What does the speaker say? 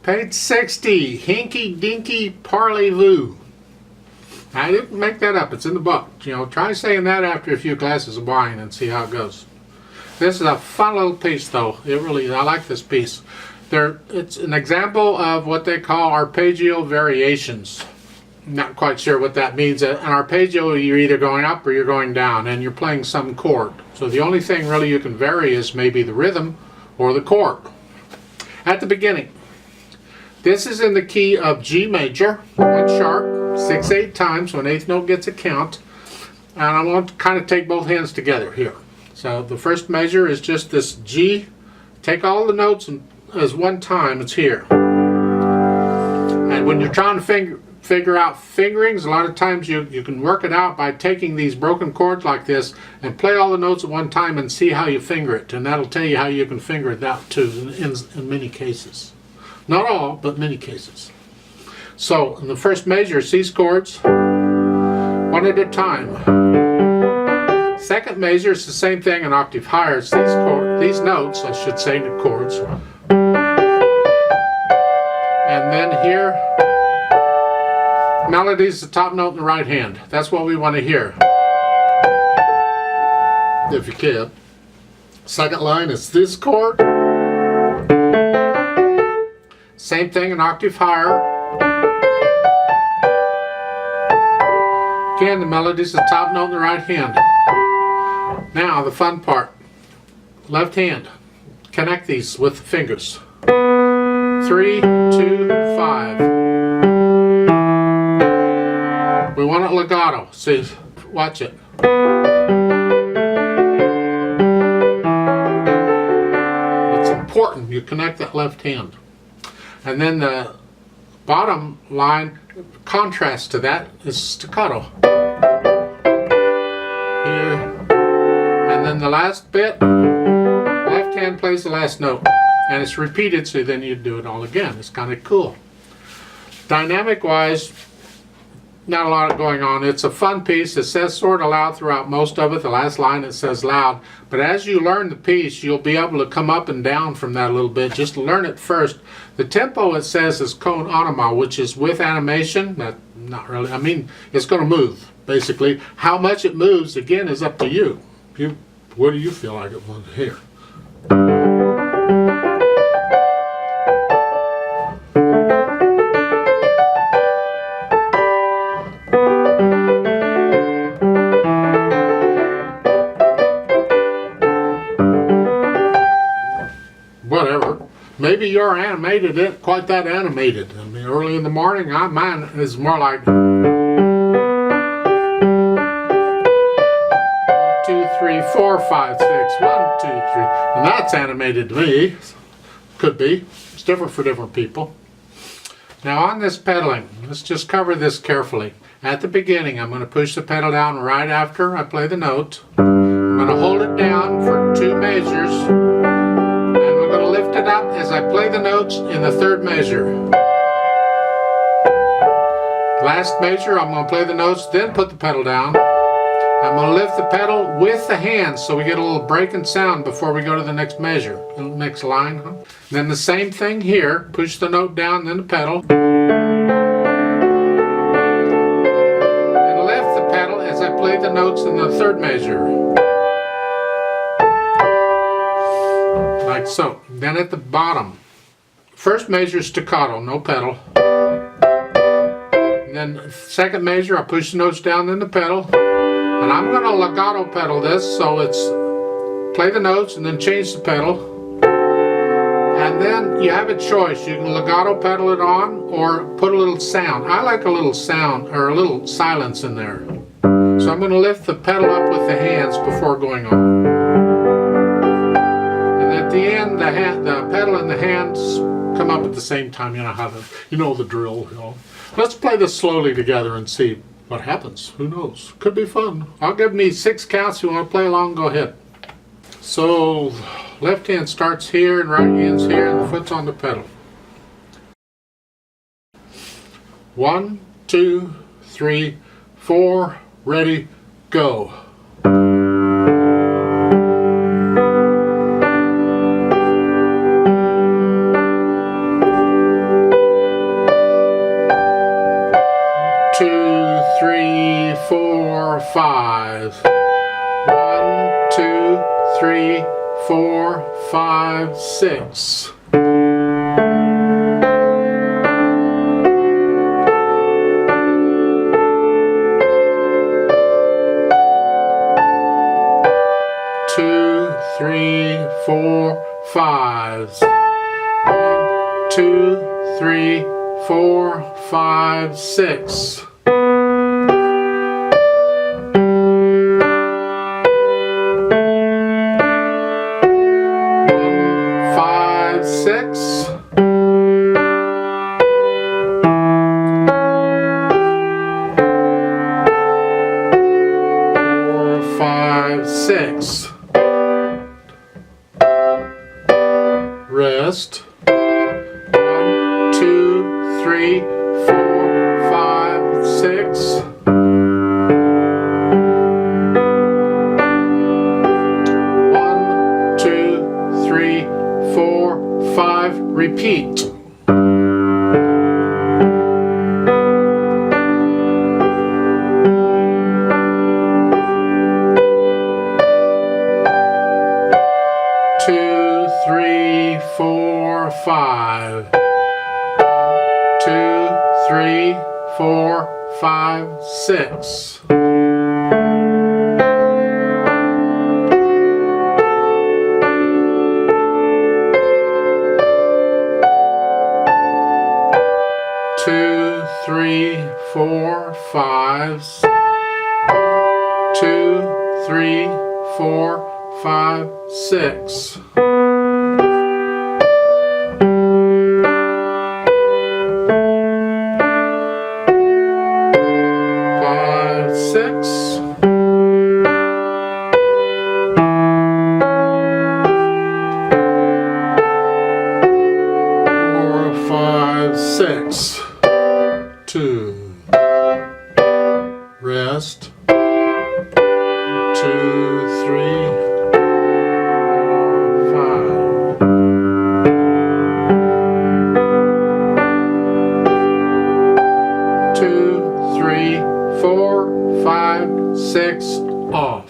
Page 60, Hinkey, Dinkey, Parley Voo. I didn't make that up. It's in the book. You know, try saying that after a few glasses of wine and see how it goes. This is a fun little piece, though. It really, I like this piece. It's an example of what they call arpeggio variations. Not quite sure what that means. An arpeggio, you're either going up or you're going down, and you're playing some chord. So the only thing really you can vary is maybe the rhythm or the chord. At the beginning, this is in the key of G major, 1 sharp, 6/8 times, so an eighth note gets a count. And I'm going to kind of take both hands together here. So the first measure is just this G. Take all the notes as one time, it's here. And when you're trying to figure out fingerings, a lot of times you can work it out by taking these broken chords like this and play all the notes at one time and see how you finger it. And that'll tell you how you can finger it out too in many cases. Not all, but many cases. So in the first measure, it's these chords, one at a time. Second measure is the same thing, an octave higher. It's these notes, I should say, the chords. And then here, melody is the top note in the right hand. That's what we want to hear, if you can. Second line is this chord. Same thing, an octave higher. Again, the melody is the top note in the right hand. Now, the fun part. Left hand. Connect these with the fingers. 3, 2, 5. We want it legato. See, watch it. It's important you connect that left hand. And then the bottom line, contrast to that, is staccato. Here. And then the last bit, left hand plays the last note. And it's repeated, so then you do it all again. It's kind of cool. Dynamic wise, not a lot going on. It's a fun piece. It says sort of loud throughout most of it. The last line it says loud. But as you learn the piece, you'll be able to come up and down from that a little bit. Just learn it first. The tempo, it says, is con anima, which is with animation. Not really. I mean, it's going to move, basically. How much it moves, again, is up to you. What do you feel like it wants to hear? Whatever. Maybe you're animated, it quite that animated. I mean, early in the morning, mine is more like 1, 2, 3, 4, 5, 6, 1, 2, 3, and that's animated to me. Could be. It's different for different people. Now on this pedaling, let's just cover this carefully. At the beginning, I'm going to push the pedal down right after I play the note. I'm going to hold it down for 2 measures. I'm going to lift it up as I play the notes in the third measure. Last measure, I'm going to play the notes, then put the pedal down. I'm going to lift the pedal with the hands so we get a little breaking sound before we go to the next measure, the next line. Then the same thing here, push the note down, then the pedal. Then lift the pedal as I play the notes in the third measure. Like so. Then at the bottom, first measure staccato, no pedal. And then second measure, I push the notes down, then the pedal. And I'm going to legato pedal this, so it's play the notes and then change the pedal. And then you have a choice. You can legato pedal it on or put a little sound. I like a little sound or a little silence in there. So I'm going to lift the pedal up with the hands before going on. At the end, the pedal and the hands come up at the same time. You know the drill. Let's play this slowly together and see what happens. Who knows? Could be fun. I'll give me 6 counts. If you want to play along, go ahead. So, left hand starts here and right hand's here and the foot's on the pedal. 1, 2, 3, 4, ready, go. 3, 4, 5, 6. 2, 3, 4, 5. 1, 2, 3, 4, 5, 6. 6. 4, 5, 6. Rest. 1, 2, 3, 4, 5, 6. 1, 2, 3, 4, 5. Repeat. 2, 3, 4, 5. 2, 3, 4, 5, 6. 2, 3, 4, 5. 2, 3, 4, 5, 6. 5, 6. 4, 5, 6. 2. Rest. 2, 3, 4, 5. 2, 3, 4, 5, 6. Off.